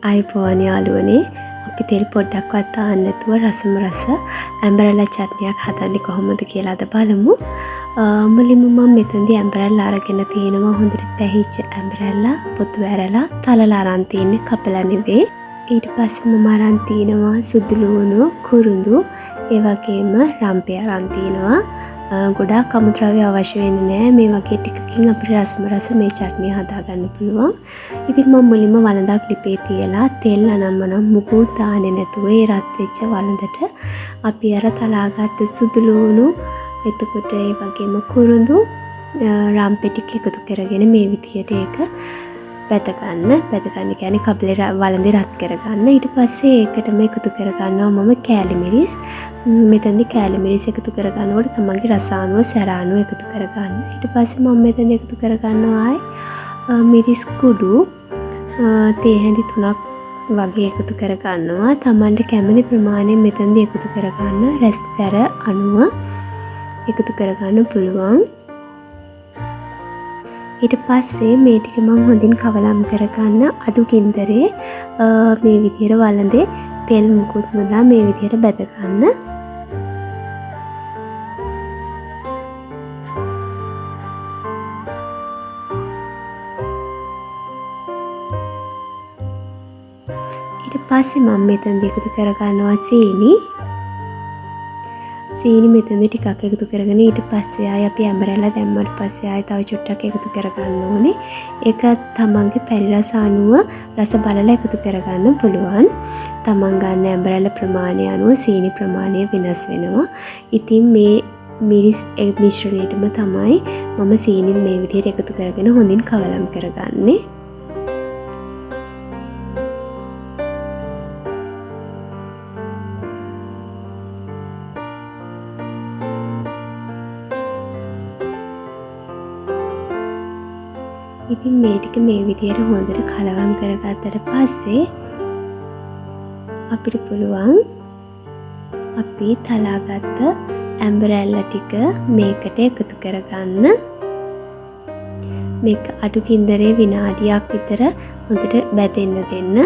අයිබෝවන් යාළුවනේ අපි තෙල් පොඩ්ඩක්වත් දාන්න නැතුව රසම රස ඇම්බරෙලා චට්නියක් හදන්නේ කොහොමද කියලා අද බලමු. මුලින්ම මම මෙතනදී ඇම්බරෙලා අරගෙන තියෙනවා හොඳට පැහිච්ච ඇම්බරෙලා පොතු ඇරලා තලලා අරන් තින්නේ කපලා නෙවෙයි. ඊට පස්සේ මම අරන් තිනවා සුදු ලුණු කුරුඳු ඒ වගේම රම්පය අරන් තිනවා. ගොඩාක් අමුද්‍රව්‍ය අවශ්‍ය වෙන්නේ නැහැ. මේ වගේ ටිකකින් අපිට රසම රස මේ චට්නිය හදා ගන්න පුළුවන්. ඉතින් මම මුලින්ම වළඳක් ලිපේ තියලා තෙල් අනම්මනම් මුකුත් දාන්නේ නැතුව ඒ රත් වෙච්ච වළඳට අපි අර තලාගත්ත සුදු ලුණු එතකොට ඒ වගේම කුරුඳු රම්පෙ ටික එකතු කරගෙන මේ විදියට ඒක බැද ගන්න කියන්නේ කබලේ වළඳේ රත් කරගන්න. ඊට පස්සේ ඒකටම එකතු කරගන්නවා මම කෑලි මිරිස්. මෙතනදී කෑලි මිරිස් එකතු කරගන්නකොට තමන්ගේ රස අනුව සැර අනුව එකතු කරගන්න. ඊට පස්සේ මම මෙතන එකතු කරගන්නවා මිරිස් කුඩු තේ හැඳි 3ක් වගේ එකතු කරගන්නවා. තමන්ට කැමති ප්‍රමාණයෙන් මෙතනදී එකතු කරගන්න. රස සැර අනුව එකතු කරගන්න පුළුවන්. ඊට පස්සේ මේ ටික මම හොඳින් කවලම් කරගන්න අඩු ගින්දරේ මේ විදිහට වළඳේ තෙල් මුකුත් නොදා මේ විදිහට බැද ගන්න. ඊට පස්සේ මම මෙතනදී එකතු කරගන්නවා සීනි මෙතනදී ටිකක් එකතු කරගෙන ඊට පස්සේ ආයි අපි ඇඹරලා දැම්මට පස්සේ ආයි තව චුට්ටක් එකතු කරගන්න ඕනේ. ඒක තමන්ගේ පැණි රස අනුව රස බලලා එකතු කරගන්න පුළුවන්. තමන් ගන්න ඇඹරලා ප්‍රමාණය අනුව සීනි ප්‍රමාණය වෙනස් වෙනවා. ඉතින් මේ මිරිස් මිශ්‍රණයටම තමයි මම සීනි මේ විදිහට එකතු කරගෙන හොඳින් කවලම් කරගන්නේ. ඉතින් මේ ටික මේ විදිහට හොඳට කලවම් කරගත්තට පස්සේ අපිට පුළුවන් අපි තලාගත්ත ඇම්බරෙල්ලා ටික මේකට එකතු කරගන්න. මේක අඩු ගින්දරේ විනාඩියක් විතර හොඳට බැදෙන්න දෙන්න.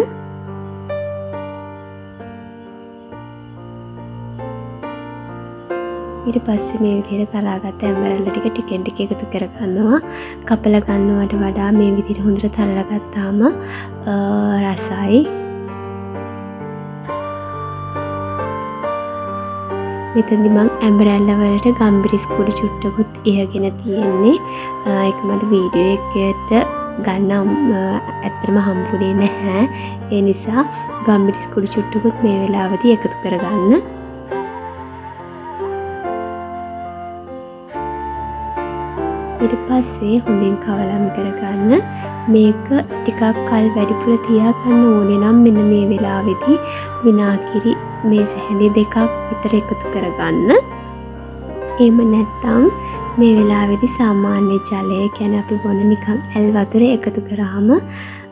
ඊට පස්සේ මේ විදිහට තලාගත්ත ඇම්බරෙල්ලා ටික ටිකෙන් ටික එකතු කරගන්නවා. කපලා ගන්නවට වඩා මේ විදිහට හොඳට තලලා ගත්තාම රසයි. මෙතනදි මම ඇම්බරෙල්ලා වලට ගම්බිරිස් කුඩු චුට්ටකුත් ඉහගෙන තියෙන්නේ. ඒක මට වීඩියෝ එකකට ගන්න ඇත්තටම හම්බුනේ නැහැ. ඒ නිසා ගම්බිරිස් කුඩු චුට්ටකුත් මේ වෙලාවදී එකතු කරගන්න. ඊට පස්සේ හොඳින් කවලම් කරගන්න. මේක ටිකක් කල් වැඩිපුර තියාගන්න ඕනේ නම් මෙන්න මේ වෙලාවේදී විනාගිරි මේස හැඳි 2ක් විතර එකතු කරගන්න. එහෙම නැත්නම් මේ වෙලාවේදී සාමාන්‍ය ජලය කියන්නේ අපි බොන නිකන් ඇල් වතුර එකතු කරාම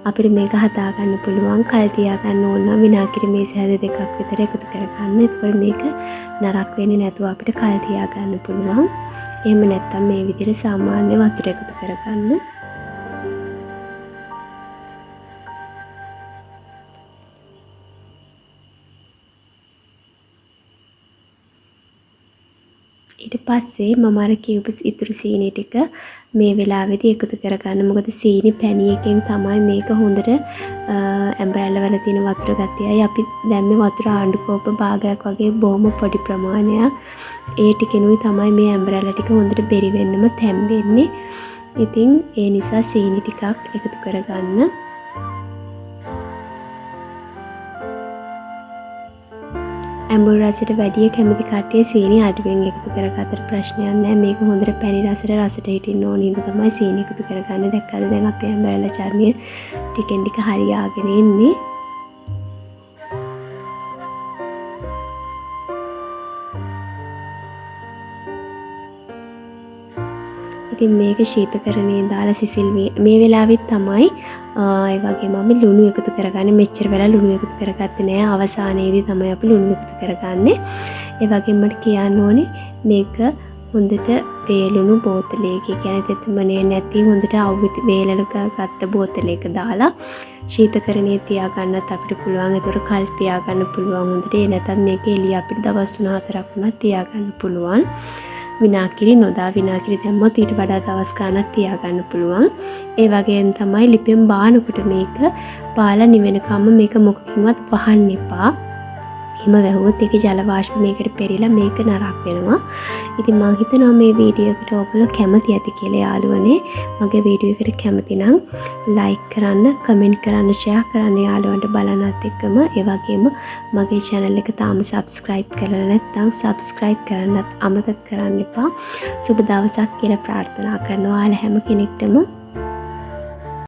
අපිට මේක හදා ගන්න පුළුවන්. කල් තියාගන්න ඕන නම් විනාගිරි මේස හැඳි 2ක් විතර එකතු කරගන්න. එතකොට මේක නරක් වෙන්නේ නැතුව අපිට කල් තියාගන්න පුළුවන්. එහෙම නැත්නම් මේ විදිහට සාමාන්‍ය වතුර එකතු කරගන්න. ඊට පස්සේ මම අර කියපු ඉතුරු සීනි ටික මේ වෙලාවේදී එකතු කරගන්න. මොකද සීනි පැණි එකෙන් තමයි මේක හොඳට ඇම්බරෙල්ලා වල තියෙන වතුර ගතියයි අපි දැම්මේ වතුර ආණ්ඩු කෝප භාගයක් වගේ බොහොම පොඩි ප්‍රමාණයක්. ඒ ටිකෙනුයි තමයි මේ ඇම්බරෙල්ලා ටික හොඳට බෙරි වෙන්නම තැම්බෙන්නේ. ඉතින් ඒ නිසා සීනි ටිකක් එකතු කරගන්න. ඇඹුල් රසයට වැඩිය කැමති කට්ටිය සීනි අඩුවෙන් එකතු කරගත්තට ප්‍රශ්නයක් නැහැ. මේක හොඳට පැණි රසට හිටින්න ඕන හින්දා තමයි සීනි එකතු කරගන්නේ. දැක්කද දැන් අපේ ඇඹරෙල්ලා චට්නිය ටිකෙන් ටික හරියාගෙන ඉන්නේ. ඉතින් මේක ශීතකරණයේ දාලා සිසිල් මේ වෙලාවෙත් තමයි ඒ වගේම මම ලුණු එකතු කරගන්නේ. මෙච්චර වෙලා ලුණු එකතු කරගත්තේ නෑ. අවසානයේදී තමයි අපි ලුණු එකතු කරගන්නේ. ඒ වගේම මට කියන්න ඕනේ මේක හොඳට වේලුණු බෝතලයක, කියන්නේ තෙතමනේ නැති හොඳට අවුත් වේලලක ගත්ත බෝතලයක දාලා ශීතකරණයේ තියාගන්නත් අපිට පුළුවන්. ඒතර කල් තියාගන්න පුළුවන් හොඳට. ඒ නැත්නම් මේක එළිය අපිට දවස් 3-4ක් වුණත් තියාගන්න පුළුවන්. විනාකිරි නොදා විනාකිරි දැම්මොත් ඊට වඩා දවස් ගාණක් තියාගන්න පුළුවන්. ඒ වගේම තමයි ලිපෙන් බානකොට මේක පාලා නිවෙනකම්ම මේක මොකකින්වත් වහන්න එපා. එහෙම වැහුවොත් ඒකේ ජල වාෂ්ප මේකට පෙරිලා මේක නරක් වෙනවා. ඉතින් මම හිතනවා මේ වීඩියෝ එකට ඔයගොල්ලෝ කැමති ඇති කියලා යාළුවනේ. මගේ වීඩියෝ එකට කැමති නම් ලයික් කරන්න, කමෙන්ට් කරන්න, ෂෙයා කරන්න යාළුවන්ට බලනත් එක්කම ඒ වගේම මගේ channel එක තාම subscribe කරලා නැත්නම් subscribe කරන්නත් අමතක කරන්න එපා. සුබ දවසක් කියලා ප්‍රාර්ථනා කරනවා. ඔයාලා හැම කෙනෙක්ටම